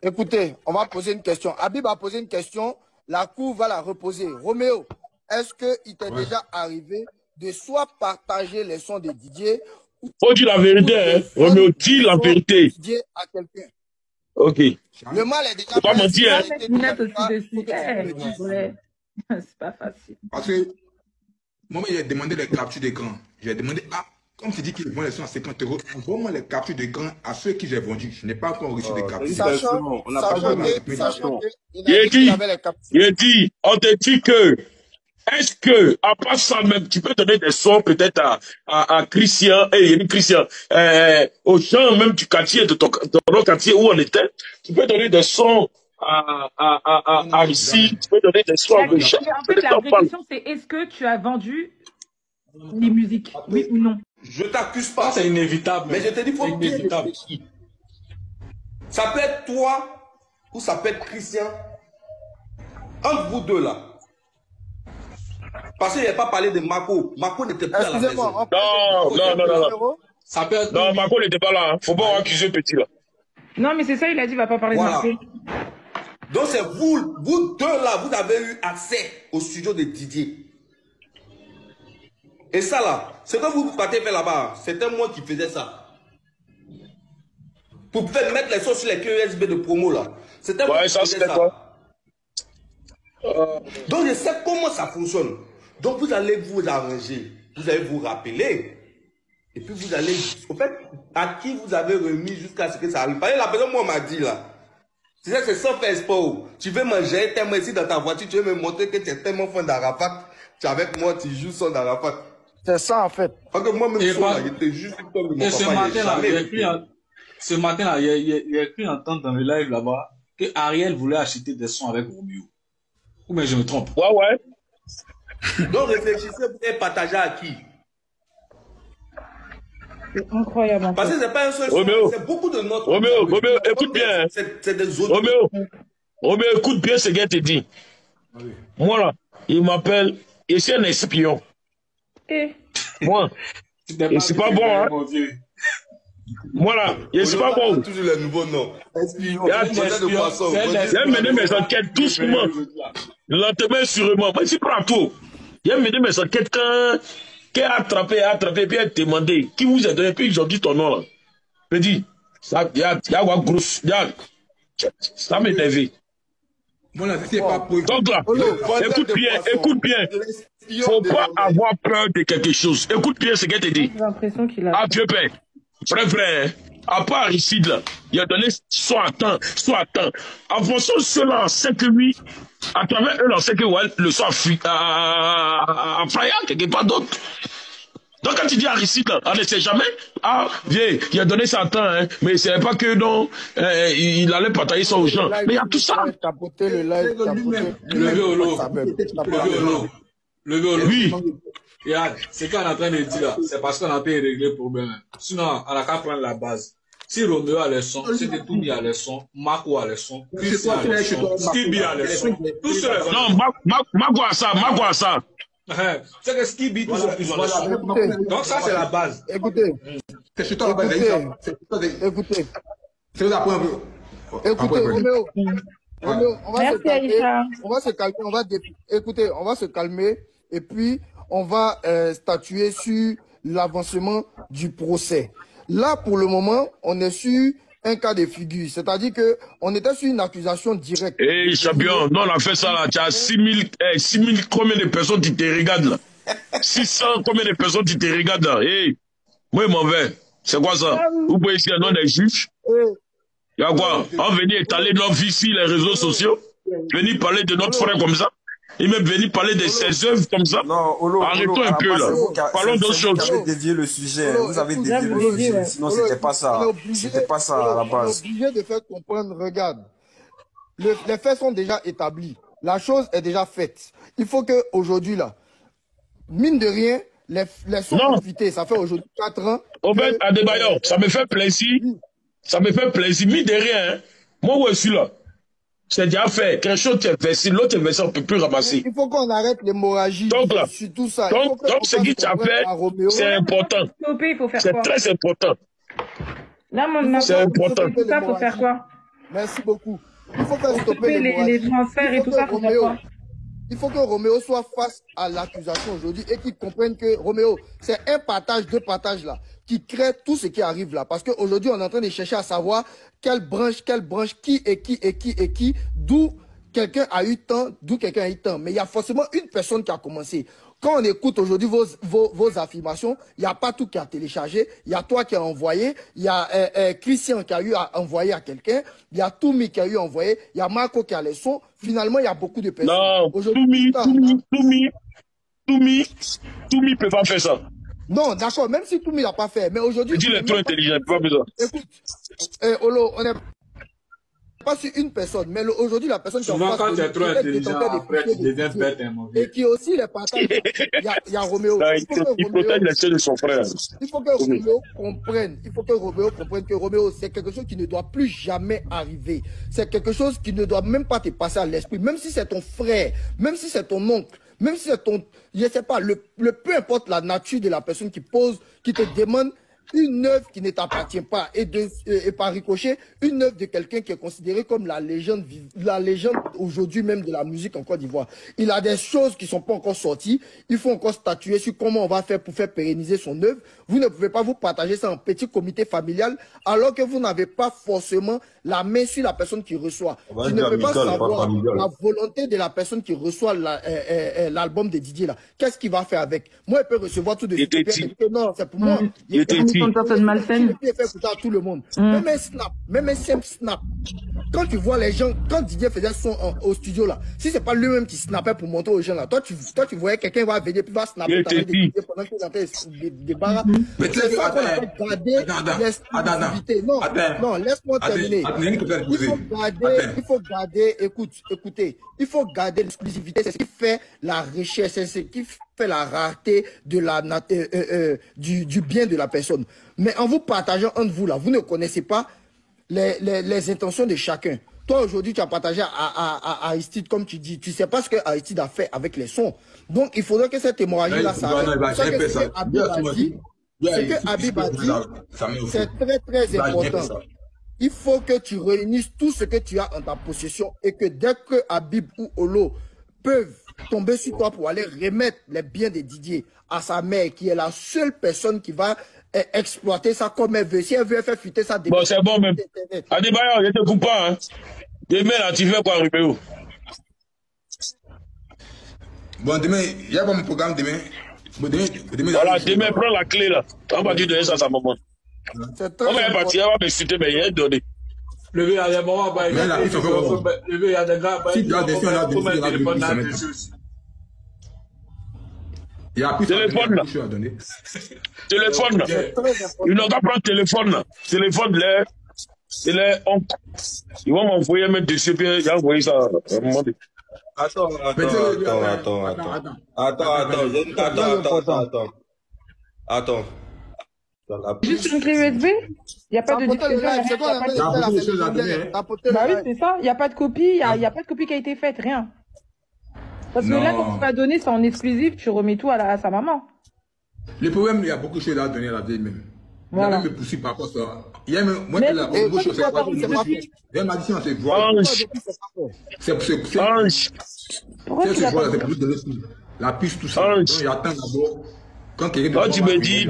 Écoutez, on va poser une question. Habib a posé une question. La cour va la reposer. Roméo, est-ce qu'il t'est déjà arrivé de soit partager les sons de Didier Faut dire la vérité, hein. Roméo, dis la vérité. Didier à quelqu'un? Ok. Le mal est déjà Faut pas mentir, hein. C'est pas facile. Parce que moi, j'ai demandé les captures d'écran. J'ai demandé, comme tu dis qu'ils vont les 150 €, envoie-moi les captures d'écran à ceux qui j'ai vendus. Je n'ai pas encore reçu des captures. Sachant il dit, on te dit que, est-ce que, à part ça même, tu peux donner des sons peut-être à Christian, Christian, aux gens même du quartier, de ton quartier où on était, tu peux donner des sons à ici, tu peux donner des sons à Richard. En fait, la vraie question, c'est est-ce que tu as vendu les musiques, oui ou non? Je t'accuse pas. C'est inévitable. Mais je te dis, faut bien réfléchir. Ça peut être toi ou ça peut être Christian. Entre vous deux là. Parce qu'il n'a pas parlé de Marco. Marco n'était pas à la maison. Non. Ça peut être... Non, Marco n'était pas là. Hein. Faut pas accuser petit là. Non, mais c'est ça, il a dit, il va pas parler de Marco. Donc c'est vous deux là, vous avez eu accès au studio de Didier. Et ça là, ce que vous partez faire là-bas, c'était moi qui faisais ça. Pour faire mettre les choses sur les clés USB de promo là. C'était moi qui faisais ça. Donc je sais comment ça fonctionne. Donc vous allez vous arranger, vous allez vous rappeler. Et puis vous allez, en fait, à qui vous avez remis jusqu'à ce que ça arrive. Parce que la personne moi m'a dit là, c'est sans faire sport. Tu veux manger tellement ici dans ta voiture, tu veux me montrer que tu es tellement fan d'Arafat. Tu es avec moi, tu joues son d'Arafat. C'est ça en fait. Parce que moi-même, j'étais juste comme mon papa. Ce matin-là, il a cru entendre dans le live là-bas que Ariel voulait acheter des sons avec Roméo. Ou bien je me trompe? Ouais. Donc réfléchissez, vous allez partager à qui? C'est incroyable. Parce que c'est pas un seul son, c'est beaucoup de notes. Roméo, écoute bien. C'est des autres. Roméo, écoute bien ce qu'il te dit. Moi là, il m'appelle, et c'est un espion. Moi, et c'est pas bon, hein. Voilà, et c'est pas bon. Toujours les nouveaux noms. Il a mené mes enquêtes doucement, lentement, sûrement. Mais c'est pas tout. Il a mené mes enquêtes qui a attrapé, puis il a demandé qui vous a donné, puis ils ont dit ton nom là. Je dis, ça, il y a une grosse, ça m'énerve. Voilà, c'est pas pour... Donc là, écoute bien. Faut pas avoir peur de quelque chose. Écoute bien ce qu'elle te dit. J'ai l'impression qu'il a... Ah, Dieu père. Frère, à part Aristide là, il a donné soit à temps. En fonction de cela, c'est que lui, à travers eux, c'est que ouais, le soit à Faya, quelque part d'autre. Donc quand tu dis Aristide là, on ne sait jamais, viens, il a donné ça à temps, hein, mais c'est pas que non, il allait partager ça aux gens. Mais il y a tout ça. Levé au lot. Oui. Regarde, ce qu'on est en train de dire là, c'est parce qu'on a pu régler le problème. Sinon, on n'a qu'à prendre la base. Si Roméo a les sons, si Détoumi a les sons, Marco a les sons, Christian a les sons, Skibi a les sons, tous ceux les Non, Marco a ça. C'est que Skibi, tous ceux qui ont les sons. Donc ça, c'est la base. Écoutez. C'est sur toi la base. Écoutez. C'est la première. Écoutez, Roméo, on va se calmer, on va se calmer et puis on va statuer sur l'avancement du procès. Là, pour le moment, on est sur un cas de figure, c'est-à-dire que on était sur une accusation directe. Hey, champion, non, on a fait ça là, tu as 6000, combien de personnes qui te regardent là? 600, combien de personnes qui te regardent là? Hey, moi, je m'en vais. C'est quoi ça? Vous pouvez ici un nom des juges? Il y a quoi? On venait étaler notre vie sur les réseaux sociaux, venir parler de notre frère comme ça, et même venir parler de ses œuvres comme ça. Non, arrêtons un peu là. Parlons d'autres choses. Vous avez dévié le sujet, vous avez dévié le sujet, sinon c'était pas ça. C'était pas ça à la base. On est obligé de faire comprendre, regarde, les faits sont déjà établis, la chose est déjà faite. Il faut qu'aujourd'hui là, mine de rien, les sons profités, ça fait aujourd'hui 4 ans. Obed Adebayor, ça me fait plaisir. Ça me fait plaisir, mine de rien. Hein. Moi, où je suis là, c'est déjà fait. Quelque chose est versé, l'autre est versé, on ne peut plus ramasser. Il faut qu'on arrête l'hémorragie sur tout ça. Donc ce qui t'a fait, c'est important. C'est très important. Là, maintenant, c'est important. Tout ça, faut faire quoi? Merci beaucoup. Il faut faire stopper les transferts et tout ça. Il faut que Roméo soit face à l'accusation aujourd'hui et qu'il comprenne que Roméo, c'est un partage, deux partages là, qui crée tout ce qui arrive là. Parce qu'aujourd'hui, on est en train de chercher à savoir quelle branche, qui est qui, d'où quelqu'un a eu temps, Mais il y a forcément une personne qui a commencé. Quand on écoute aujourd'hui vos affirmations, il n'y a pas tout qui a téléchargé, il y a toi qui as envoyé, il y a Christian qui a eu à envoyer à quelqu'un, il y a Toumi qui a eu à envoyer, il y a Marco qui a les sons. Finalement, il y a beaucoup de personnes. Non, Toumi ne peut pas faire ça. Non, d'accord, même si Toumi l'a pas fait, mais aujourd'hui... Il est trop intelligent, il peut pas besoin. Écoute, Olo, on est pas sur une personne, mais aujourd'hui, la personne qui est en face... Souvent, quand tu es trop intelligent, après, tu deviens bête, mon vieux. Et qui aussi les partage. Il y a Roméo. Il protège les soeurs de son frère. Il faut que Roméo comprenne. Il faut que Roméo comprenne que Roméo, c'est quelque chose qui ne doit plus jamais arriver. C'est quelque chose qui ne doit même pas te passer à l'esprit. Même si c'est ton frère, même si c'est ton oncle, même si c'est ton... Je ne sais pas, peu importe la nature de la personne qui pose, qui te demande une œuvre qui ne t'appartient pas et par ricochet, une œuvre de quelqu'un qui est considéré comme la légende aujourd'hui même de la musique en Côte d'Ivoire. Il a des choses qui ne sont pas encore sorties. Il faut encore statuer sur comment on va faire pour faire pérenniser son œuvre. Vous ne pouvez pas vous partager ça en petit comité familial alors que vous n'avez pas forcément la main sur la personne qui reçoit. Tu ne peux pas savoir la volonté de la personne qui reçoit l'album de Didier là. Qu'est-ce qu'il va faire avec? Moi, il peut recevoir tout de suite. Non, c'est pour moi. Une personne malsaine. Il fait écouter à tout le monde. Même un snap, même un simple snap. Quand tu vois les gens, quand Didier faisait son au studio là, si c'est pas lui-même qui snappait pour montrer aux gens là, toi tu voyais quelqu'un va venir puis va snapper pendant qu'il entrait des barres. C'est ça qu'on appelle garder l'exclusivité. Non, laisse-moi terminer. Il faut garder, écoutez, il faut garder l'exclusivité. C'est ce qui fait la richesse, c'est ce qui fait la rareté de du bien de la personne. Mais en vous partageant entre vous là, vous ne connaissez pas les intentions de chacun. Toi aujourd'hui tu as partagé à Aristide comme tu dis, tu sais pas ce que Aristide a fait avec les sons. Donc il faudrait que cette hémorragie là s'arrête. Ce que Habib a dit, c'est très très important. Il faut que tu réunisses tout ce que tu as en ta possession et que dès que Habib ou Olo peuvent tomber sur toi pour aller remettre les biens de Didier à sa mère, qui est la seule personne qui va exploiter ça comme elle veut. Si elle veut faire fuiter ça... Bon, c'est bon même. Adebayor, je te coupe pas. Hein. Demain, là, tu fais quoi, Rubéo? Bon, demain, il y a pas mon programme demain. Voilà, demain, prends la clé là. On va dire donner ça à sa maman. On va partir, on va me chuter, mais il y a donné. Le vieux, il y a des moments, le vieux, il y a des gars, si tu as des filles là, il y a plus téléphone là. Téléphone là. Ils n'ont qu'à prendre téléphone là. Téléphone là. Et là, ils vont m'envoyer mettre dessus, puis j'ai envoyé ça à un moment donné. Attends. Juste une clé USB? Il n'y a pas de Bah oui, c'est ça. Il n'y a pas de copie. Il n'y a pas de copie qui a été faite, rien. Parce que là, quand tu vas donner, c'est en exclusif, tu remets tout à sa maman. Le problème, il y a beaucoup de choses à donner à la vieille même. Voilà. Il y a même me pousser par rapport à ça. Il y a même, moi, la chose, c'est quoi? Il y a une addition à ces voix. C'est pour donner la puce, tout ça. Donc, il attend d'abord. Quand quelqu'un tu me dis,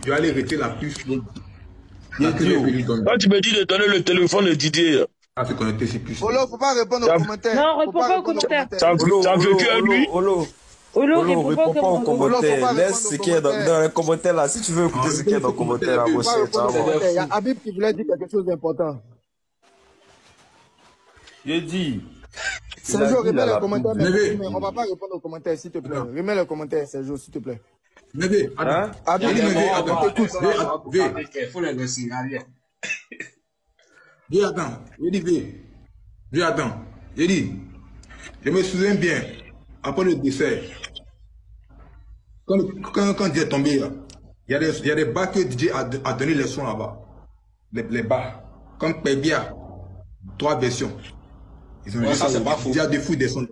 je vais aller retirer la puce. Quand tu me dis de donner le téléphone de Didier. Ah, c'est connecté, c'est plus. Olo, faut pas répondre aux commentaires. Non, réponds pas aux commentaires. Ça a vécu à lui. Olo, réponds pas aux commentaires. Laisse ce qui est dans les commentaires là. Si tu veux écouter ce qui est dans les commentaires là, aussi. Il y a Habib qui voulait dire quelque chose d'important. J'ai dit. Sergio, remets les commentaires. On va pas répondre aux commentaires, s'il te plaît. Remets les commentaires, Sergio, s'il te plaît. Neve, Habib, il faut les laisser arrière. J'ai dit, je me souviens bien, après le décès, quand Dieu est tombé, il y a des bars que DJ a donné les sons là-bas. Les bars. Comme Pebia, 3 versions. Ils ont dit ça, c'est pas faux. Il y a des fous des sons.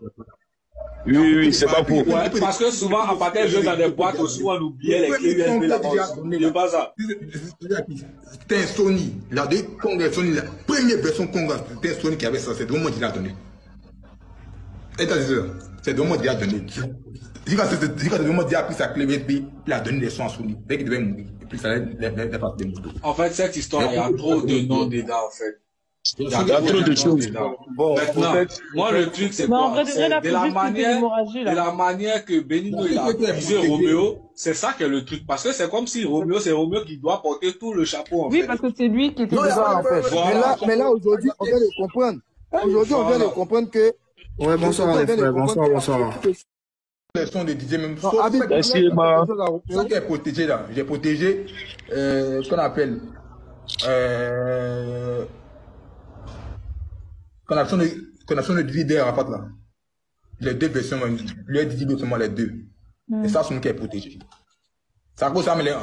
Oui, c'est pas pour. Ouais, parce que souvent, à partir de jouer dans des boîtes aussi, on oubliait les clés USB là-bas. C'est pas ça. C'était un Sony. Il a donné Kong, Sony, la première version Kong, c'était un Sony qui avait ça. C'est vraiment qu'il a donné. C'est vraiment qu'il a donné. Quand vraiment il a pris sa clé USB, il a donné des sons à Sony. Dès qu'il devait mourir. Et puis ça allait les passer des motos. En fait, cette histoire, il y a trop de noms dedans, en fait. Il y a trop de choses. Bon, maintenant, moi, le truc, c'est quoi? C'est de la manière que Benino, il a visé Roméo, c'est ça qui est le truc. Parce que c'est comme si Roméo, c'est Roméo qui doit porter tout le chapeau, en fait. Oui, parce que c'est lui qui était dedans, en fait. Voilà. Mais là, aujourd'hui, on vient de comprendre. Aujourd'hui, on vient de comprendre que... Ouais, bonsoir, les frères, bonsoir. Les sons de DJ même. Ça qui est protégé là. J'ai protégé ce qu'on appelle connexion de DJ Arafat là. Les deux versions, le DJ seulement les deux. Et ça, c'est nous qui est protégé. Ça cause ça, mais les.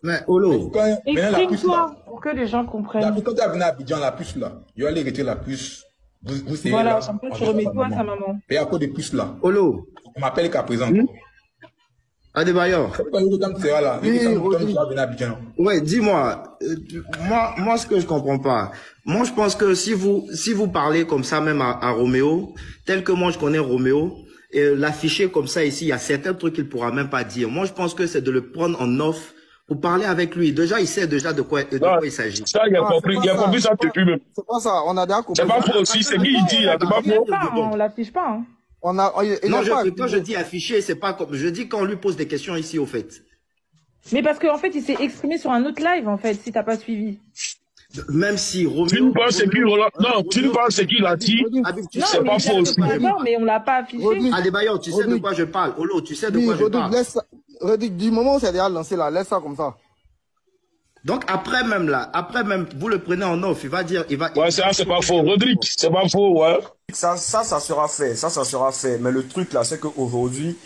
Mais Olo, explique-toi pour que les gens comprennent. Quand tu as venu à Abidjan, la puce là, il va aller retirer la puce. Vous voilà, comme ça, tu remets toi à sa maman. Et à cause des puces là. Olo. On m'appelle qu'à présent. Adebayor. Ouais, dis-moi, moi, ce que je comprends pas. Moi, je pense que si vous parlez comme ça même à Roméo, tel que moi je connais Roméo, et l'afficher comme ça ici, il y a certains trucs qu'il pourra même pas dire. Moi, je pense que c'est de le prendre en off pour parler avec lui. Déjà, il sait déjà de quoi il s'agit. Ça, il a compris ça depuis même. C'est pas ça, on a déjà compris. C'est pas faux aussi, c'est qui il dit là, c'est pas faux. On l'affiche pas, hein. Non, quand je dis afficher, c'est pas comme, je dis quand on lui pose des questions ici, au fait. Mais parce qu'en fait, il s'est exprimé sur un autre live, en fait, si t'as pas suivi. Même si Roméo... Tu nous parles c'est qui, non, tu nous parles c'est qui l'a dit, c'est pas faux aussi. Mais on l'a pas affiché. Adebayor, tu sais de quoi je parle. Olo, tu sais de quoi je parle. Du moment où c'est déjà lancé là, laisse ça comme ça. Donc après même, vous le prenez en off, il va dire, Ouais, ça c'est pas faux. Rodrigue, c'est pas faux, ouais. Ça sera fait, ça sera fait. Mais le truc là, c'est qu'aujourd'hui,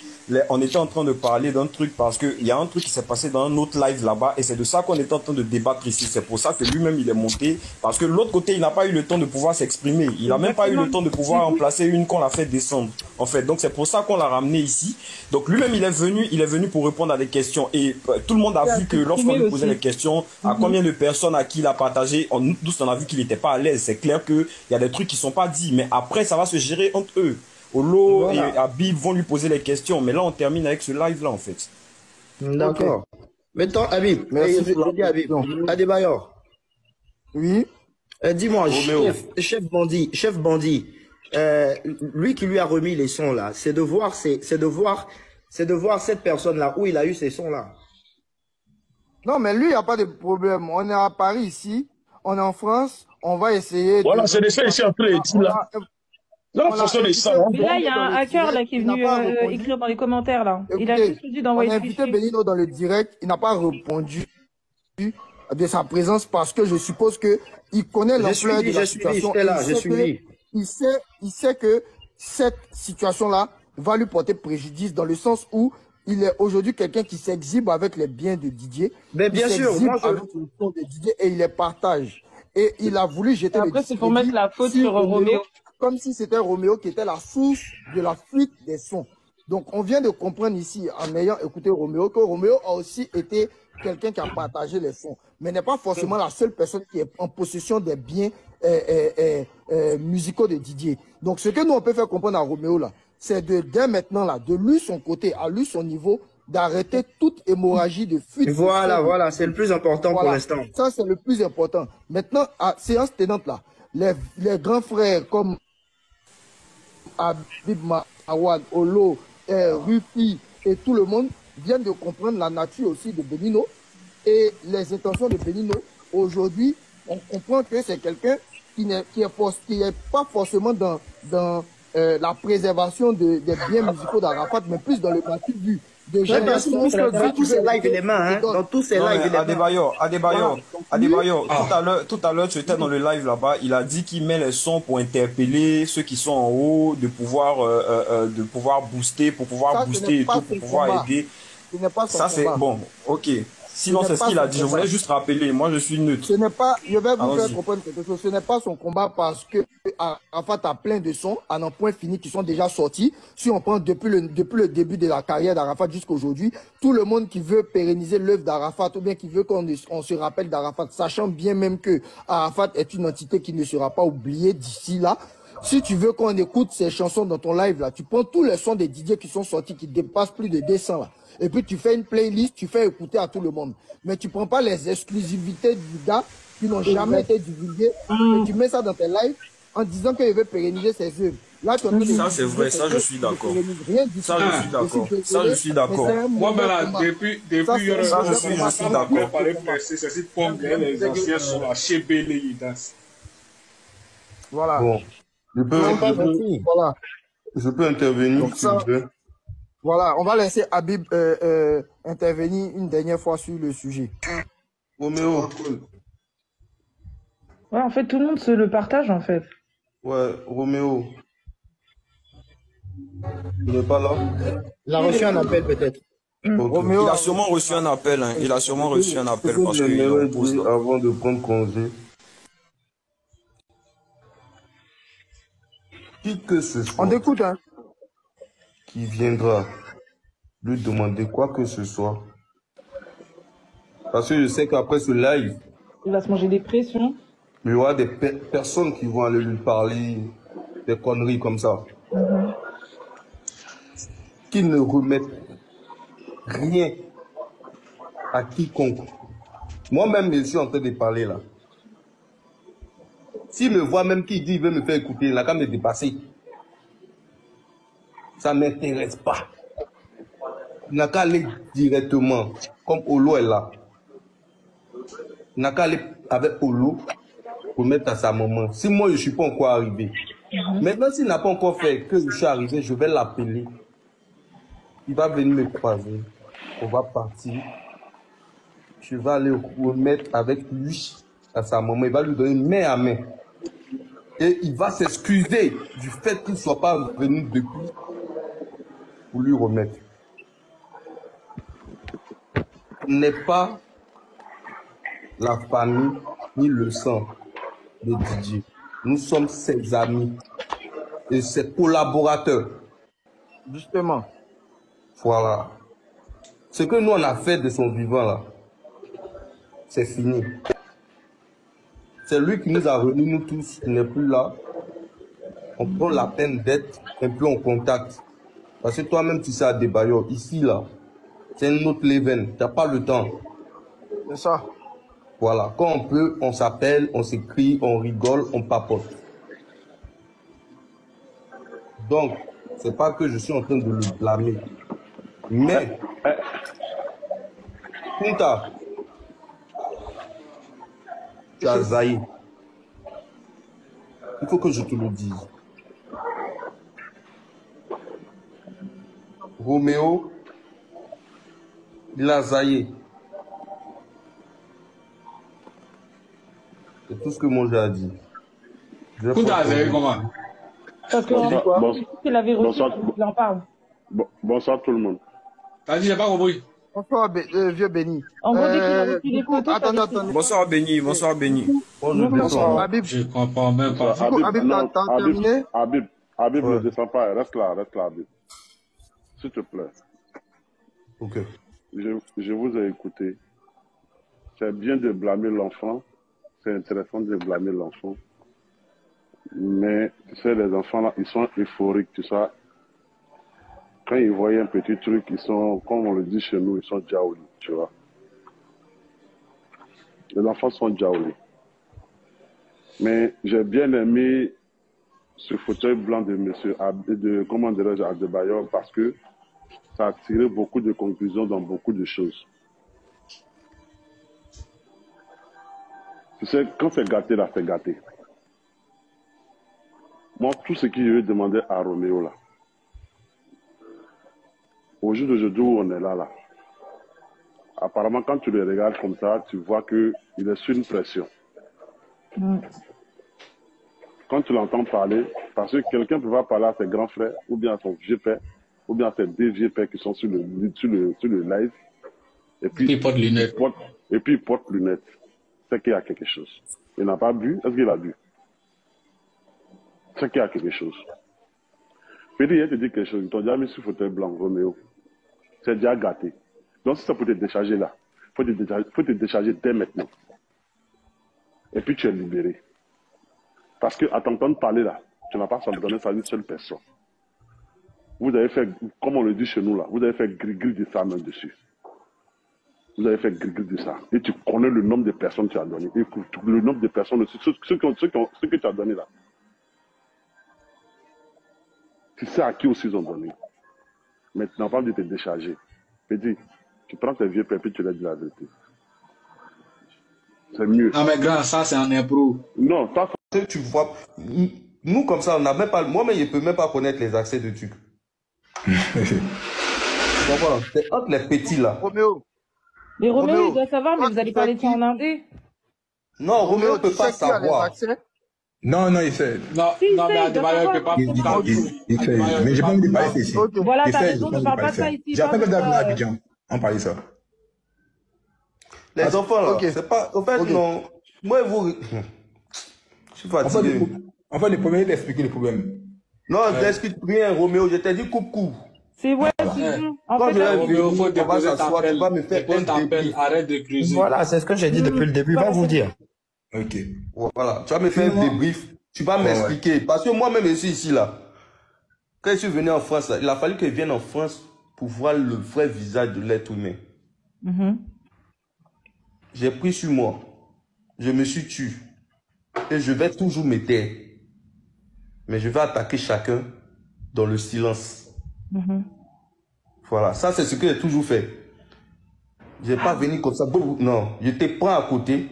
on était en train de parler d'un truc parce qu'il y a un truc qui s'est passé dans un autre live là-bas et c'est de ça qu'on était en train de débattre ici. C'est pour ça que lui-même il est monté parce que l'autre côté il n'a pas eu le temps de pouvoir s'exprimer. Il n'a même pas eu le temps de pouvoir en placer une qu'on l'a fait descendre. En fait, donc c'est pour ça qu'on l'a ramené ici. Donc lui-même il est venu pour répondre à des questions et tout le monde a vu que lorsqu'on lui posait les questions, à combien de personnes à qui il a partagé, nous tous on a vu qu'il n'était pas à l'aise. C'est clair qu'il y a des trucs qui sont pas dits, mais après ça va se gérer entre eux. Olo et Habib vont lui poser les questions, mais là on termine avec ce live là en fait. D'accord. Okay. Maintenant Habib, Adebayor. Oui. Dis-moi, chef bandit, lui qui lui a remis les sons là, c'est de voir cette personne là où il a eu ces sons là. Non mais lui il n'y a pas de problème. On est à Paris ici, on est en France, on va essayer. Voilà, c'est des faits ici après là. Non, mais là, il y a un hacker là, qui est venu écrire dans les commentaires. Là. Écoutez, il a juste dit d'envoyer. On a invité Benino dans le direct. Il n'a pas répondu de sa présence parce que je suppose qu'il connaît l'ampleur de la situation. Il sait que cette situation-là va lui porter préjudice dans le sens où il est aujourd'hui quelqu'un qui s'exhibe avec les biens de Didier. Mais bien sûr, moi, avec le son de Didier et il les partage. Et il a voulu jeter après, c'est pour mettre la faute sur Roméo. Comme si c'était Roméo qui était la source de la fuite des sons. Donc, on vient de comprendre ici, en ayant écouté Roméo, que Roméo a aussi été quelqu'un qui a partagé les sons. Mais n'est pas forcément la seule personne qui est en possession des biens musicaux de Didier. Donc, ce que nous, on peut faire comprendre à Roméo, là, c'est dès maintenant, là, de lui, son côté, à lui, son niveau, d'arrêter toute hémorragie de fuite. Voilà, c'est le plus important pour l'instant. Ça, c'est le plus important. Maintenant, à séance tenante, là, les grands frères comme Habib Marwan, Olo, Rufi et tout le monde viennent de comprendre la nature aussi de Benino et les intentions de Benino. Aujourd'hui, on comprend que c'est quelqu'un qui n'est pas forcément dans la préservation des biens musicaux d'Arafat, mais plus dans le parti vu. Déjà, dans tous ces lives, les mains, dans tous ces lives, Adebayor, tout à l'heure, tu étais dans le live là-bas, il a dit qu'il met les sons pour interpeller ceux qui sont en haut, de pouvoir booster, pour pouvoir booster et tout, pour pouvoir aider. Ça, c'est bon, ok. Sinon, c'est ce qu'il a dit. Je voulais juste rappeler. Moi, je suis neutre. Ce n'est pas, je vais vous faire comprendre quelque chose. Ce n'est pas son combat parce que Arafat a plein de sons à un point fini qui sont déjà sortis. Si on prend depuis le début de la carrière d'Arafat jusqu'à aujourd'hui, tout le monde qui veut pérenniser l'œuvre d'Arafat ou bien qui veut qu'on se rappelle d'Arafat, sachant bien même que Arafat est une entité qui ne sera pas oubliée d'ici là. Si tu veux qu'on écoute ces chansons dans ton live là, tu prends tous les sons des DJ qui sont sortis, qui dépassent plus de 200 là. Et puis tu fais une playlist, tu fais écouter à tout le monde. Mais tu prends pas les exclusivités du gars qui n'ont jamais été divulguées. Et tu mets ça dans tes lives en disant qu'il veut pérenniser ses œuvres. Là, tu ça c'est vrai, ça je suis d'accord. Ça je suis d'accord. Ça je suis d'accord. Moi, ben là, depuis ça je suis d'accord. C'est cette pomme les anciens sont à Chebele, ils dansent. Voilà. Bon. Je peux intervenir, s'il vous plaît. Voilà, on va laisser Habib intervenir une dernière fois sur le sujet. Roméo. Ouais, en fait, tout le monde se le partage, en fait. Ouais, Roméo. Il n'est pas là? Il a reçu un appel, peut-être. Roméo, il a sûrement reçu un appel. Hein. Il a sûrement reçu un appel parce qu'il est avant de prendre congé. Qui que ce soit. On t'écoute, hein. Qui viendra lui demander quoi que ce soit. Parce que je sais qu'après ce live, il va se manger des pressions. Il y aura des personnes qui vont aller lui parler des conneries comme ça. Qui ne remettent rien à quiconque. Moi-même, je suis en train de parler là. S'il me voit même qui dit qu'il veut me faire écouter, il n'a qu'à me dépasser. Ça ne m'intéresse pas. Il n'a qu'à aller directement, comme Olo est là. Il n'a qu'à aller avec Olo pour mettre à sa maman. Si moi, je ne suis pas encore arrivé. Maintenant, s'il n'a pas encore fait que je suis arrivé, je vais l'appeler. Il va venir me croiser. On va partir. Je vais aller remettre avec lui à sa maman. Il va lui donner main à main. Et il va s'excuser du fait qu'il ne soit pas venu depuis pour lui remettre. On n'est pas la famille ni le sang de Didier. Nous sommes ses amis et ses collaborateurs. Justement. Voilà. Ce que nous on a fait de son vivant là, c'est fini. C'est lui qui nous a réunis, nous tous, qui n'est plus là. On prend la peine d'être un peu en contact. Parce que toi-même, tu sais, à Debayor, ici, là, c'est un autre leven. Tu n'as pas le temps. C'est ça. Voilà. Quand on peut, on s'appelle, on s'écrit, on rigole, on papote. Donc, c'est pas que je suis en train de le blâmer. Mais, Kunta, tu as zaï. Il faut que je te le dise. Roméo, il a zaïé. C'est tout ce que moi j'ai dit. Kunta a zaïé comment? Parce qu'il avait reçu, il en parle. Bonsoir tout le monde. T'as dit, j'ai pas compris. Bonsoir, vieux Béni. En gros, dès qu'il a reçu les photos... Attends. Bonsoir Béni, bonsoir Béni. Bonsoir, Habib. Je comprends même pas. Habib, t'as terminé? Habib, ne descends pas, reste là, Habib. S'il te plaît. Ok. Je vous ai écouté. C'est bien de blâmer l'enfant. C'est intéressant de blâmer l'enfant. Mais, tu sais, les enfants là, ils sont euphoriques, tu sais. Quand ils voient un petit truc, ils sont, comme on le dit chez nous, ils sont jaoulis, tu vois. Les enfants sont jaoulis. Mais j'ai bien aimé ce fauteuil blanc de monsieur, comment dirais-je, Adebayor, parce que ça a tiré beaucoup de conclusions dans beaucoup de choses. Tu sais, quand c'est gâté, là, c'est gâté. Moi, tout ce que je vais demander à Roméo, là, au jour d'aujourd'hui où on est là, apparemment, quand tu le regardes comme ça, tu vois qu'il est sous une pression. Quand tu l'entends parler, parce que quelqu'un peut pas parler à ses grands frères, ou bien à son vieux père, ou bien à ses deux vieux pères qui sont sur le live, Et puis, il porte lunettes. Et puis il porte lunettes. C'est qu'il y a quelque chose. Il n'a pas bu. Est-ce qu'il a bu? C'est qu'il y a quelque chose. Petit, il te dit quelque chose. Ils t'ont déjà mis sur fauteuil blanc, Roméo. C'est déjà gâté. Donc, si ça peut te décharger là, faut te décharger dès maintenant. Et puis, tu es libéré. Parce que, à t'entendre parler là, tu n'as pas donné ça à une seule personne. Vous avez fait, comme on le dit chez nous là, vous avez fait gris-gris de ça même dessus. Vous avez fait gris-gris de ça. Et tu connais le nombre de personnes que tu as donné. Et le nombre de personnes, ceux que tu as donné là. Tu sais à qui aussi ils ont donné. Maintenant, pas de te décharger. Petit, tu prends tes vieux pères et tu leur dis la vérité. C'est mieux. Non, mais grand, ça, c'est un impro. Non, ça, Tu vois, nous, comme ça, on n'a même pas. Moi-même, je ne peux même pas connaître les accès de Tuc. C'est entre les petits là. Roméo. Mais Roméo, il doit savoir, mais vous allez parler de ça en indé. Non, Roméo ne peut pas savoir. Non, il sait. Non, mais Adebayo ne peut pas. Il sait. Mais j'ai pas envie de parler ici. Voilà, t'as raison, ne parle pas de ça ici. J'ai appelé d'avenir à Abidjan. On parlait ça. Les enfants là, c'est pas. En fait, non. Moi, vous. Je suis fatigué. En fait, le problème est d'expliquer le problème. Non, je t'explique rien, Roméo. Je t'ai dit coupe. C'est vrai, c'est tout. En Quand je fait, vais Roméo, faut déposer ta tu vas me faire un débit. Arrête de cruiser. Voilà, c'est ce que j'ai dit depuis le début. Va vous dire. Ok. Voilà, tu vas me faire un débrief. Tu vas m'expliquer. Parce que moi-même, je suis ici là. Quand je suis venu en France, là, il a fallu que je vienne en France pour voir le vrai visage de l'être humain. J'ai pris sur moi. Je me suis tué. Et je vais toujours me taire. Mais je vais attaquer chacun dans le silence. Voilà, ça c'est ce que j'ai toujours fait. Je n'ai pas venu comme ça. Non, je te prends à côté.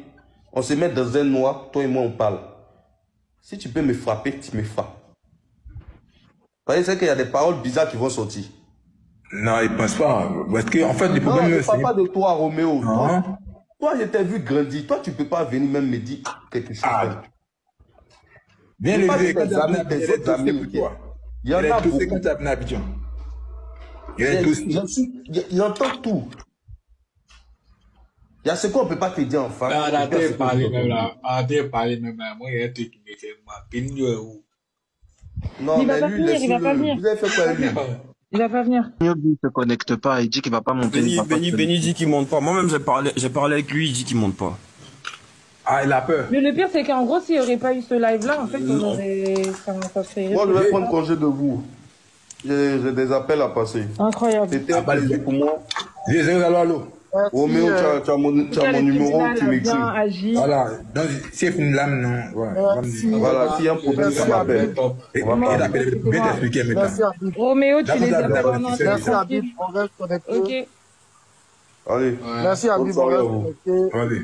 On se met dans un noir, toi et moi on parle. Si tu peux me frapper, tu me frappes. Vous voyez, c'est qu'il y a des paroles bizarres qui vont sortir. Non, il ne pense pas. Parce que, en fait, le problème... Non, je ne parle pas de toi, Roméo. Non. Toi, je t'ai vu grandir. Toi, tu ne peux pas venir même me dire quelque chose. Bien levé, quand tu as venu à il y en a beaucoup. Quand tu as venu à Abidjan. J'entends tout. Il y a ce qu'on ne peut pas te dire en face. Arrêtez de parler même là. Arrêtez de parler même là. Moi, il y a un truc qui me fait mal. Non, il mais va pas lui, venir, il va pas venir. Vous avez fait quoi lui? Il va pas venir. Il se connecte pas, il dit qu'il va pas monter. Benny dit qu'il monte pas. Moi-même, j'ai parlé avec lui, il dit qu'il monte pas. Ah, il a peur. Mais le pire, c'est qu'en gros, s'il n'y aurait pas eu ce live-là, en fait, on aurait... ça serait... Moi, je vais prendre congé de vous. J'ai des appels à passer. Incroyable. C'était un plaisir pour moi. Allô. Roméo, tu as mon numéro, tu m'écris. Voilà. Donc, si c'est une lame, non. Voilà, s'il y a un problème, ça m'appelle. Et bien t'expliquer maintenant. Roméo, tu les appelles en entier. Merci Habib, on reste connecté. Ok. Allez. Merci Habib, on reste connecté. Allez.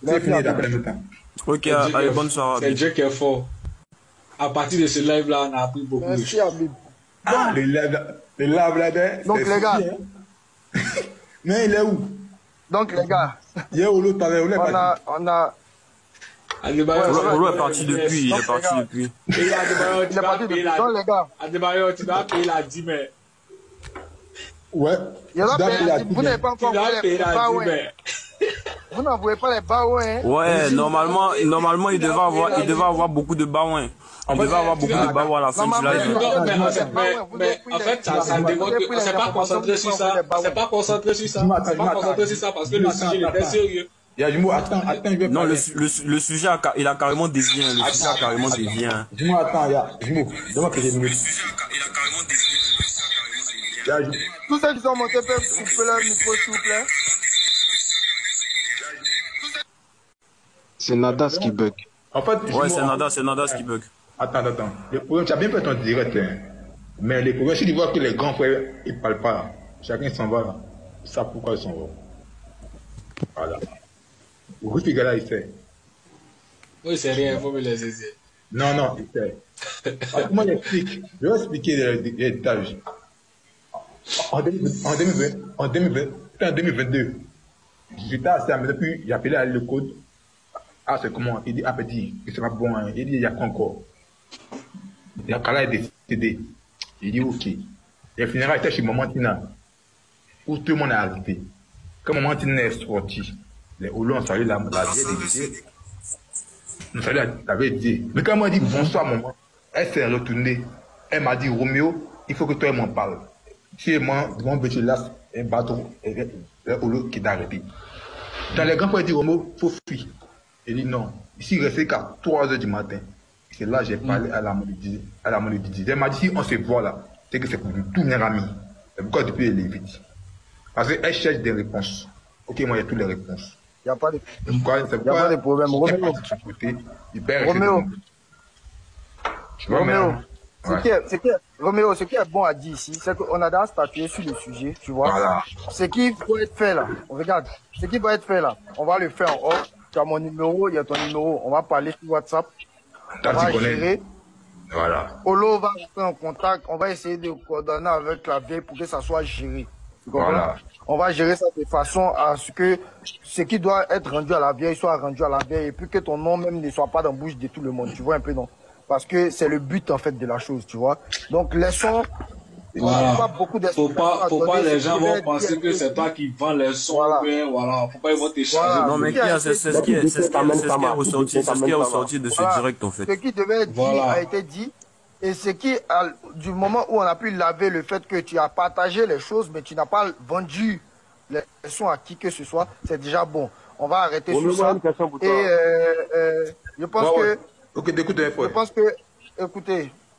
C'est fini d'après maintenant. Ok, allez, bonne soirée. C'est Dieu qui est fort. À partir de ce live-là, on a appris beaucoup. Merci Habib. Ah, le live là-dedans. Donc les gars. Mais il est où? Donc les gars. Il est où l'autre? On a... Olo est parti depuis, il est parti depuis. Il est parti depuis. Donc les gars. Adebayo, tu dois payer la 10 mais. Ouais. Vous n'avez pas encore payé la baouins. Vous n'envoyez pas les baouins. Ouais, normalement, il devait avoir beaucoup de baouins. On devait avoir beaucoup de baouins à la fin du live. Mais en fait, ça démontre que c'est pas concentré sur ça. C'est pas concentré sur ça. C'est pas concentré sur ça parce que le sujet il était sérieux. Il y a du mot, attends, non, le sujet, il a carrément dévié. Le sujet a carrément dévié. Dis-moi, attends, il y a du mot. Dis-moi que j'ai mis. Le sujet, il a carrément dévié. Tous ceux qui sont montés peuvent couper leur micro, s'il vous plaît. C'est Nadas qui bug. En fait, ouais, c'est Nadas qui bug. Attends. Le problème, tu as bien fait ton direct, hein. Mais le problème, c'est de voir que les grands frères, ils ne parlent pas. Chacun s'en va là. Ils savent pourquoi ils s'en vont. Voilà. Rufi Gala, il sait. Oui, c'est rien, il faut me les saisir. Non, il sait. Comment j'explique? Je vais expliquer les détails. En 2022, j'étais assez amusé, puis j'ai appelé le code. Ah, c'est comment? Il dit, petit, c'est pas bon, hein. Il dit, il y a quoi encore? La Kala est décédée. Il dit, ok. Les funérailles étaient chez Maman Tina, où tout le monde est arrivé. Quand maman Tina est sortie, les Oulons ont salué la vieille député. Nous saluons la vieille député. Mais quand elle m'a dit bonsoir, maman, elle s'est retournée. Elle m'a dit, Roméo, il faut que toi et moi parles. Si moi, mon petit là, un bateau, et Oulon qui t'a arrêté. Dans les grands fois, il dit, Roméo, il faut fuir. Il dit non. Ici, il restait qu'à 3 h du matin. C'est là que j'ai parlé à la monétisée. Elle m'a dit, si on se voit là, c'est que c'est pour nous, tous mes amis. Et pourquoi depuis elle est vite? Parce qu'elle cherche des réponses. Ok, moi, j'ai toutes les réponses. Il n'y a pas de problème. Roméo. Roméo, ce qui est bon à dire ici, c'est qu'on a déjà statué sur le sujet, tu vois. Voilà. Ce qui doit être fait là, regarde, ce qui doit être fait là, on va le faire en off. Tu as mon numéro, il y a ton numéro, on va parler sur WhatsApp. On va gérer. Voilà. Olo va rentrer en contact, on va essayer de coordonner avec la vieille pour que ça soit géré. Voilà. On va gérer ça de façon à ce que ce qui doit être rendu à la vieille soit rendu à la vieille et puis que ton nom même ne soit pas dans la bouche de tout le monde. Tu vois un peu, non? Parce que c'est le but en fait de la chose, tu vois. Donc laissons. Voilà. Faut pas les gens vont penser que c'est toi qui vends les sons. Voilà. Faut pas ils vont t'échanger. Non mais c'est ce qui est ressorti de ce direct en fait. Ce qui devait être dit a été dit. Et ce qui, du moment où on a pu laver le fait que tu as partagé les choses, mais tu n'as pas vendu les sons à qui que ce soit, c'est déjà bon. On va arrêter sur ça. Et je pense que...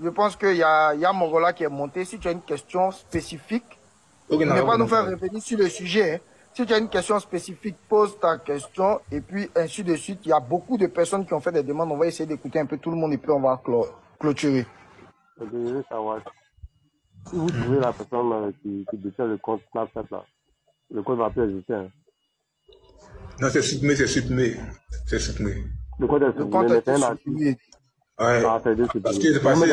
Je pense qu'il y a Mongola qui est monté. Si tu as une question spécifique, ne pas nous faire revenir sur le sujet. Hein. Si tu as une question spécifique, pose ta question et puis ainsi de suite. Il y a beaucoup de personnes qui ont fait des demandes. On va essayer d'écouter un peu tout le monde et puis on va clôturer. Je veux savoir si vous trouvez la personne qui détient le compte Snapchat là, le compte va plus exister. Hein. Non, c'est supprimé. Le compte est supprimé. Ouais. Parce que c'est passé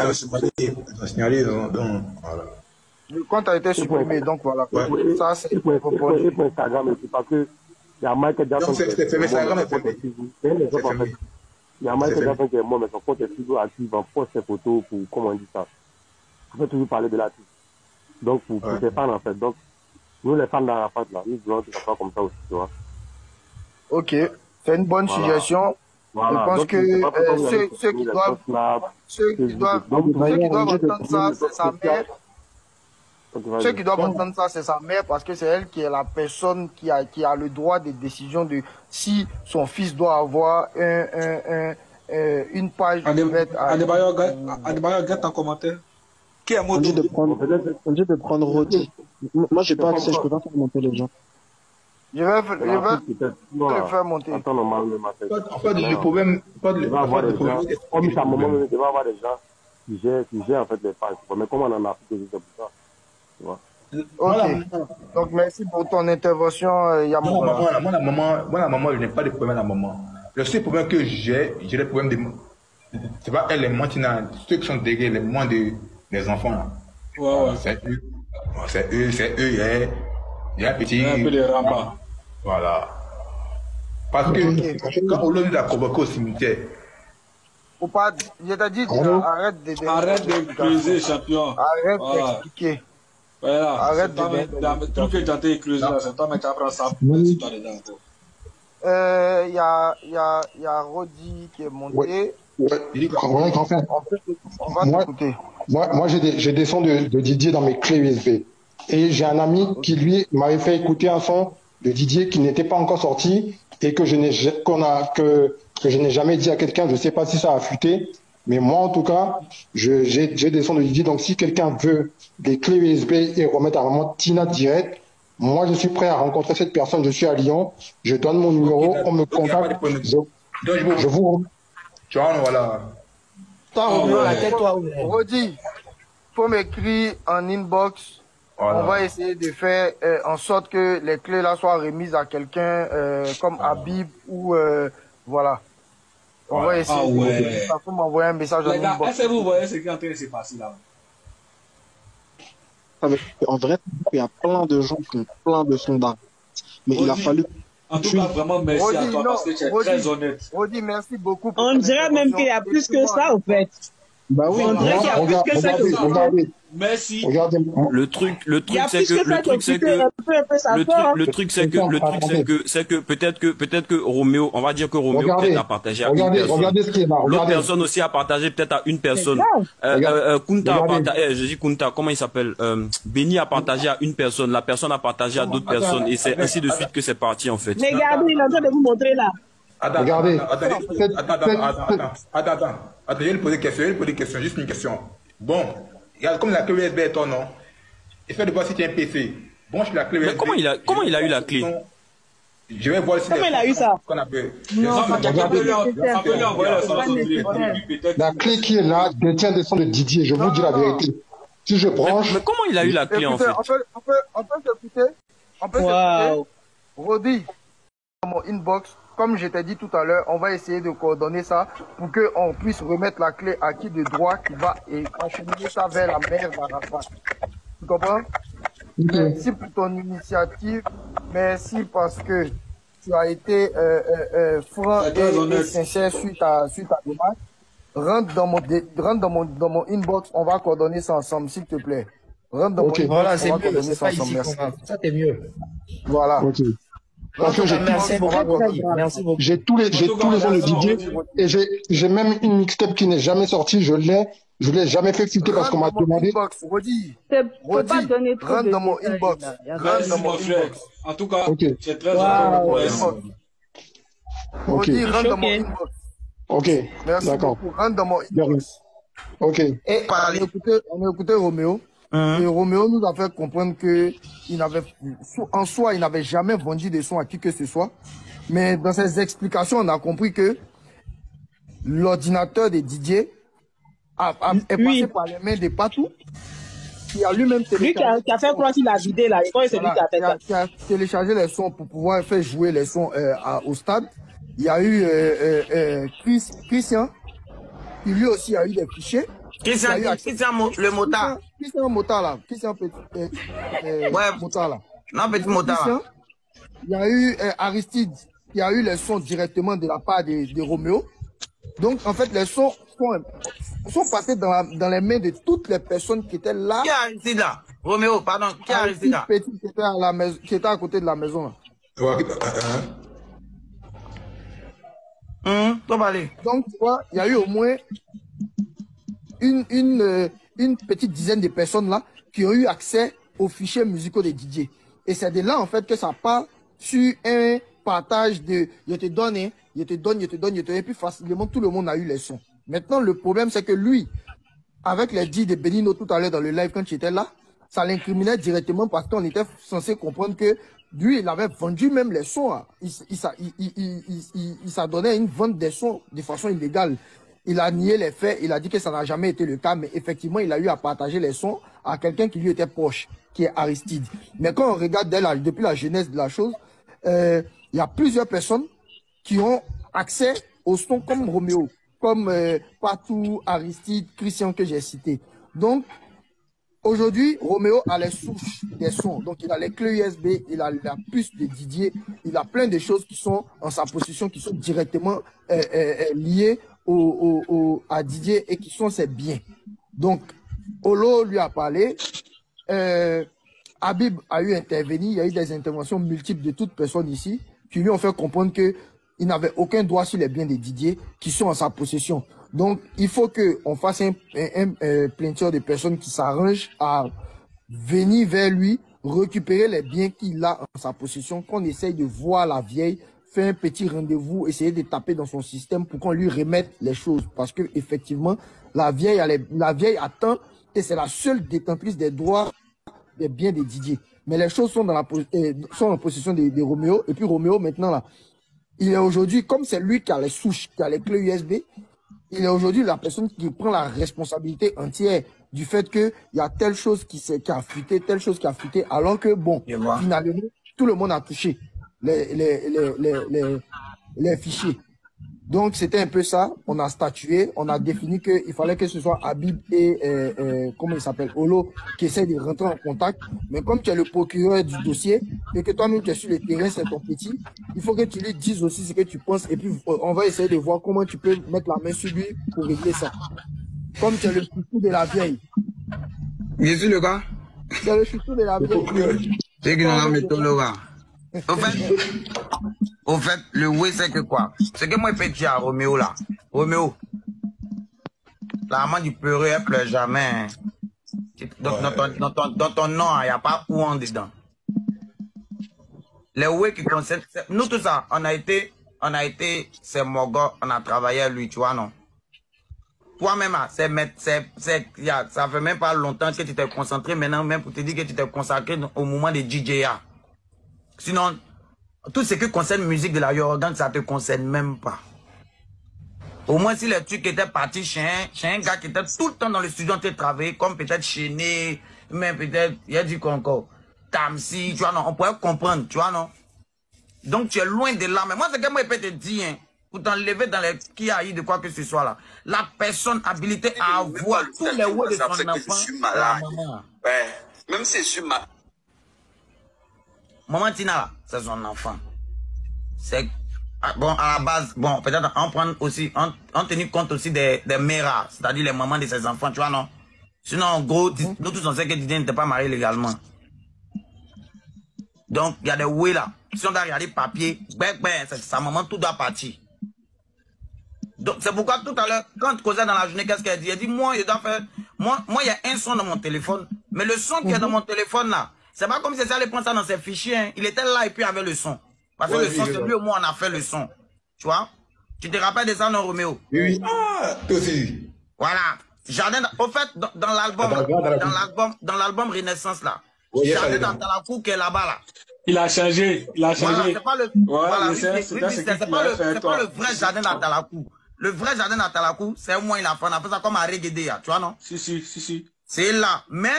dans signalé voilà. Le compte a été supprimé, donc voilà. Ouais. Ça, c'est pour Instagram aussi, parce que il y a Michael Jackson. C'est Instagram, il y a Michael Jackson qui est mort, mais son compte est toujours actif, en poste ses photos pour, comment on dit ça. On peut toujours parler de l'artiste. Donc, pour ses fans, en fait. Donc, nous, les fans d'Arafat, là, nous voulons que ça soit comme ça aussi, tu vois. Ok. C'est une bonne suggestion. Voilà. Je pense que ceux qui doivent entendre ça, c'est sa mère. Ceux qui doivent entendre ça, c'est sa mère, parce que c'est elle qui est la personne qui a le droit de décision de si son fils doit avoir une page. Adebayo, garde un commentaire. Qui a monté de prendre Rodi. Moi, j'ai pas accès, je peux pas faire monter les gens. Je vais le faire monter. Attends, normalement, en fait, le problème, il va avoir des gens, comme ça, à un moment donné, il va avoir des gens qui gèrent en fait les pages. Mais comment on en a fait c'est pour ça, tu vois. Ok. Donc, merci pour ton intervention, Yamoura. Moi, la maman, je n'ai pas de problème à la maman. Le seul problème que j'ai des problèmes de... C'est pas elle, les Mantina, ceux qui sont derrière, les moins des enfants, là. Ouais. C'est eux, il y a un petit... Un peu de rabat. Voilà. Parce que quand on l'a convoqué au cimetière... Faut pas... Je t'ai dit, arrête de creuser, champion. Arrête d'expliquer. Voilà. Arrête de... Tout que tu as été creusé là, c'est toi, mais tu apprends ça. Il y a Rodi qui est monté. On va t'écouter. Moi j'ai des sons de Didier dans mes clés USB. Et j'ai un ami qui, lui, m'avait fait écouter un son de Didier qui n'était pas encore sorti et que je n'ai jamais dit à quelqu'un. Je ne sais pas si ça a fuité, mais moi, en tout cas, j'ai des sons de Didier. Donc, si quelqu'un veut des clés USB et remettre à vraiment Tina direct, moi, je suis prêt à rencontrer cette personne. Je suis à Lyon. Je donne mon numéro. On me contacte. Je vous... Voilà. Rodi, faut m'écrire en inbox. Voilà. On va essayer de faire en sorte que les clés là soient remises à quelqu'un comme Habib ou voilà. On va essayer. Ça faut m'envoyer un message. Les gars, est-ce que vous voyez ce qui est en train de se passer là? En vrai, il y a plein de gens qui ont plein de sons d'art. Mais il a fallu. En tout cas, vraiment merci à toi parce que tu es très honnête. Rodi, merci beaucoup. On dirait même qu'il y a plus que ça, au fait. Bah oui, regardez. Merci. Regardez. Le truc c'est que peut-être que Roméo, on va dire que Roméo peut-être a partagé à une personne. Regardez ce qui est là. L'autre personne aussi a partagé peut-être à une personne. Kunta a partagé, je dis Kunta, comment il s'appelle? Benny a partagé à une personne, la personne a partagé à d'autres personnes et c'est ainsi de suite que c'est parti en fait. Regardez, il est en train de vous montrer là. Regardez. Attends, je vais lui poser des questions, juste une question. Bon, regarde, comme la clé USB est ton nom, essaie de voir si tu as un PC. Bon, je la clé USB. Mais comment il a eu la clé? Je vais voir si comment il a eu ça? La clé qui est là détient des sons de Didier, je vous dis la vérité. Si je branche... Mais comment il a eu la clé en fait? On peut s'écouter. Rodi, dans mon inbox, comme je t'ai dit tout à l'heure, on va essayer de coordonner ça pour qu'on puisse remettre la clé à qui de droit qui va et acheminer ça vers la mère d'Arafat. Tu comprends? Merci pour ton initiative. Merci parce que tu as été franc et sincère suite à demande. Rentre dans mon inbox, on va coordonner ça ensemble, s'il te plaît. Rentre dans mon inbox, voilà, on va coordonner ça ensemble. Merci. Ça, t'es mieux. Voilà. Parce que j'ai tous les sons de Didier et j'ai même une mixtape qui n'est jamais sortie, je l'ai jamais fait filtrer parce qu'on m'a demandé. Rodi, rentre dans mon inbox. Rentre dans mon inbox. En tout cas, c'est très Rodi, rentre dans mon inbox. Ok, merci d'accord. Rentre dans mon inbox. Ok. Et on a écouté Roméo. Et Roméo nous a fait comprendre que en soi, il n'avait jamais vendu des sons à qui que ce soit. Mais dans ses explications, on a compris que l'ordinateur de Didier est passé par les mains de Patou. Qui a lui-même téléchargé. Qui a fait croire qu'il a vidé là. Et c'est lui qui a fait ça. Qui a téléchargé les sons pour pouvoir faire jouer les sons au stade. Il y a eu Christian, qui lui aussi a eu des fichiers. Christian le motard. Christian Motard là. Christian Petit. Motard là. Non, Petit Motard là. Il y a eu Aristide qui a eu les sons directement de la part de Roméo. Donc en fait les sons sont passés dans les mains de toutes les personnes qui étaient là. Qui a Aristide là? Roméo, pardon. Qui a Aristide là? Petit qui était à côté de la maison là. Donc tu vois, il y a eu au moins une petite dizaine de personnes là qui ont eu accès aux fichiers musicaux de Didier. Et c'est de là en fait que ça part sur un partage de je te donne, et puis facilement tout le monde a eu les sons. Maintenant le problème c'est que lui, avec les dits de Benino tout à l'heure dans le live quand tu étais là, ça l'incriminait directement parce qu'on était censé comprendre que lui il avait vendu même les sons. Il s'adonnait à une vente des sons de façon illégale. Il a nié les faits, il a dit que ça n'a jamais été le cas, mais effectivement, il a eu à partager les sons à quelqu'un qui lui était proche, qui est Aristide. Mais quand on regarde depuis la genèse de la chose, il y a plusieurs personnes qui ont accès aux sons comme Roméo, comme Patou, Aristide, Christian que j'ai cité. Donc, aujourd'hui, Roméo a les souches des sons. Donc, il a les clés USB, il a la puce de Didier, il a plein de choses qui sont en sa possession, qui sont directement liées à Didier et qui sont ses biens. Donc, Olo lui a parlé, Habib a eu intervenu, il y a eu des interventions multiples de toutes personnes ici qui lui ont fait comprendre qu'il n'avait aucun droit sur les biens de Didier qui sont en sa possession. Donc, il faut qu'on fasse un plainture de personnes qui s'arrangent à venir vers lui, récupérer les biens qu'il a en sa possession, qu'on essaye de voir la vieille, faire un petit rendez-vous, essayer de taper dans son système pour qu'on lui remette les choses. Parce que effectivement, la vieille attend et c'est la seule détentrice des droits des biens de Didier. Mais les choses sont sont en possession de Roméo. Et puis Roméo, maintenant, là, il est aujourd'hui, comme c'est lui qui a les souches, qui a les clés USB, il est aujourd'hui la personne qui prend la responsabilité entière du fait qu'il y a telle chose qui a fuité, telle chose qui a fuité, alors que, bon, finalement, tout le monde a touché les fichiers. Donc, c'était un peu ça. On a statué, on a défini qu'il fallait que ce soit Habib et, comment il s'appelle, Olo, qui essaient de rentrer en contact. Mais comme tu es le procureur du dossier, et que toi-même tu es sur le terrain, c'est ton petit, il faut que tu lui dises aussi ce que tu penses. Et puis, on va essayer de voir comment tu peux mettre la main sur lui pour régler ça. Comme tu es le chouchou de la vieille. Je suis le gars. C'est le chouchou de la vieille. C'est qui nous a mis tout le gars. Au fait, le oui, c'est que quoi? C'est que moi, je peux dire à Roméo là. Roméo, la maman du peureux, elle pleure jamais. Donc, dans ton nom, il n'y a pas ou en dedans. Les oui qui concernent. Nous, tout ça, on a été, c'est mon gars, on a travaillé à lui, tu vois, non? Toi-même, ça fait même pas longtemps que tu t'es concentré maintenant, même pour te dire que tu t'es consacré au moment de DJA. Sinon, tout ce qui concerne musique de la Yorgan, ça te concerne même pas. Au moins, si les trucs étaient partis chez un gars qui était tout le temps dans le studio en train de travailler, comme peut-être Chéné, même peut-être, il a dit encore, Tamsi, tu vois, non, on pourrait comprendre, tu vois, non? Donc, tu es loin de là. Mais moi, c'est que moi, je peux te dire, hein, pour t'enlever dans les qui a eu de quoi que ce soit là. La personne habilitée à avoir tous les mots de son enfant. La maman. Ouais. Même si je suis malade. Maman Tina là, c'est son enfant. C'est bon à la base, bon peut-être on prend aussi, on tenir compte aussi des mères, c'est-à-dire les mamans de ses enfants, tu vois non? Sinon en gros, nous tous on sait que Didier n'était pas marié légalement. Donc il y a des oui là. Si on doit regarder papier, sa maman tout doit partir. Donc c'est pourquoi tout à l'heure, quand tu causais dans la journée, qu'est-ce qu'elle dit? Elle dit moi je dois faire, moi il y a un son dans mon téléphone, mais le son qui est dans mon téléphone là, c'est pas comme si ça allait prendre ça dans ses fichiers, hein. Il était là et puis avec le son. Parce que le son, c'est lui au moins on a fait le son. Tu vois? Tu te rappelles de ça, non, Roméo? Oui. Ah, toi aussi. Voilà. Jardin, au fait, dans l'album Renaissance là, Jardin d'Antalakou qui est là-bas là. Il a changé, Voilà, c'est pas le vrai Jardin d'Antalakou. Le vrai Jardin d'Antalakou, c'est au moins il a fait, on appelle ça comme un reggae, tu vois, non? Si. C'est là. Mais,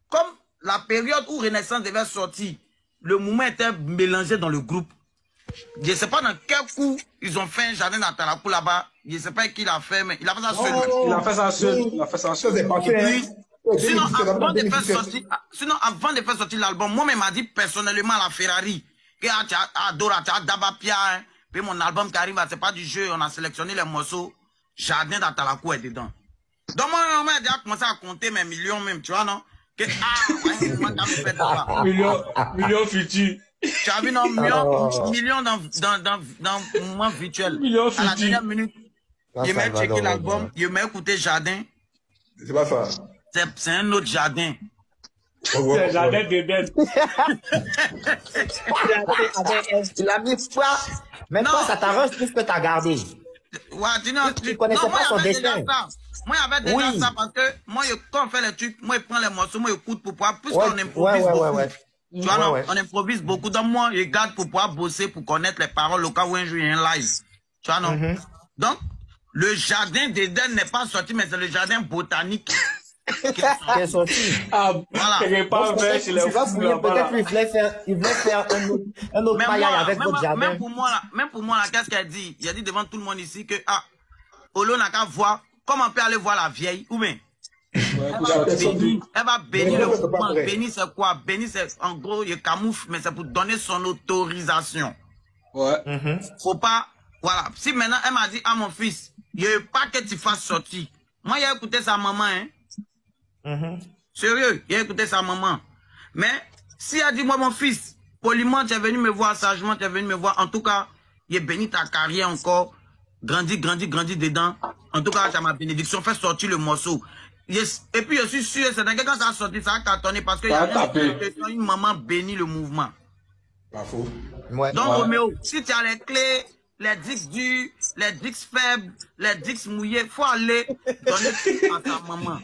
comme la période où Renaissance devait sortir, le mouvement était mélangé dans le groupe. Je ne sais pas dans quel coup ils ont fait un Jardin d'Antalakou là-bas. Je ne sais pas qui l'a fait, mais il a fait ça seul. Il a fait ça seul. Il a fait ça seul. Sinon, avant de faire sortir l'album, moi-même m'a dit personnellement à la Ferrari que tu adores, tu as Dabapia, hein. Puis mon album qui arrive, c'est pas du jeu, on a sélectionné les morceaux. Jardin d'Antalakou est dedans. Donc moi, on a déjà commencé à compter mes millions même, tu vois, non? Millions futurs. Tu as vu, non? Millions dans le moment virtuel. Millions futurs. À la dernière minute, je m'ai checké l'album, je m'ai écouté Jardin. C'est pas ça. C'est un autre Jardin. C'est un Jardin d'Éden. Tu l'as mis pas. Maintenant, ça t'arrange plus que t'as gardé. Ouais, tu connaissais pas son destin. Moi, il y avait déjà ça parce que moi, quand on fait les trucs, moi, je prends les morceaux, moi, j'écoute pour pouvoir, puisqu'on improvise beaucoup. Tu vois, non, on improvise beaucoup. Donc, moi, je garde pour pouvoir bosser, pour connaître les paroles au cas où un jour il y a un live. Tu vois, non? Donc, le Jardin d'Éden n'est pas sorti, mais c'est le Jardin botanique qui est sorti. Ah, voilà. Peut-être il voulait faire un autre paillage avec votre jardin. Même pour moi, là, qu'est-ce qu'elle dit? Il a dit devant tout le monde ici que, Olo n'a qu'à voir, comment on peut aller voir la vieille, ou bien? Elle va bénir le mouvement. Bénir, c'est quoi? Bénir, c'est, en gros, il camoufle, mais c'est pour donner son autorisation. Faut pas, voilà. Si maintenant, elle m'a dit, mon fils, il ne veut pas que tu fasses sortir. Moi, il a écouté sa maman, hein. Sérieux, il a écouté sa maman. Mais, si elle dit, moi, mon fils, poliment, tu es venu me voir, sagement, tu es venu me voir, en tout cas, il a béni ta carrière encore, grandis dedans. En tout cas, c'est ma bénédiction, fais sortir le morceau. Et puis, je suis sûr, c'est dans quand ça a sorti, ça a cartonné, parce qu'il y a une maman bénit le mouvement. Pas faux. Donc, Roméo, si tu as les clés, les disques durs, les disques faibles, les disques mouillés, il faut aller donner à ta maman.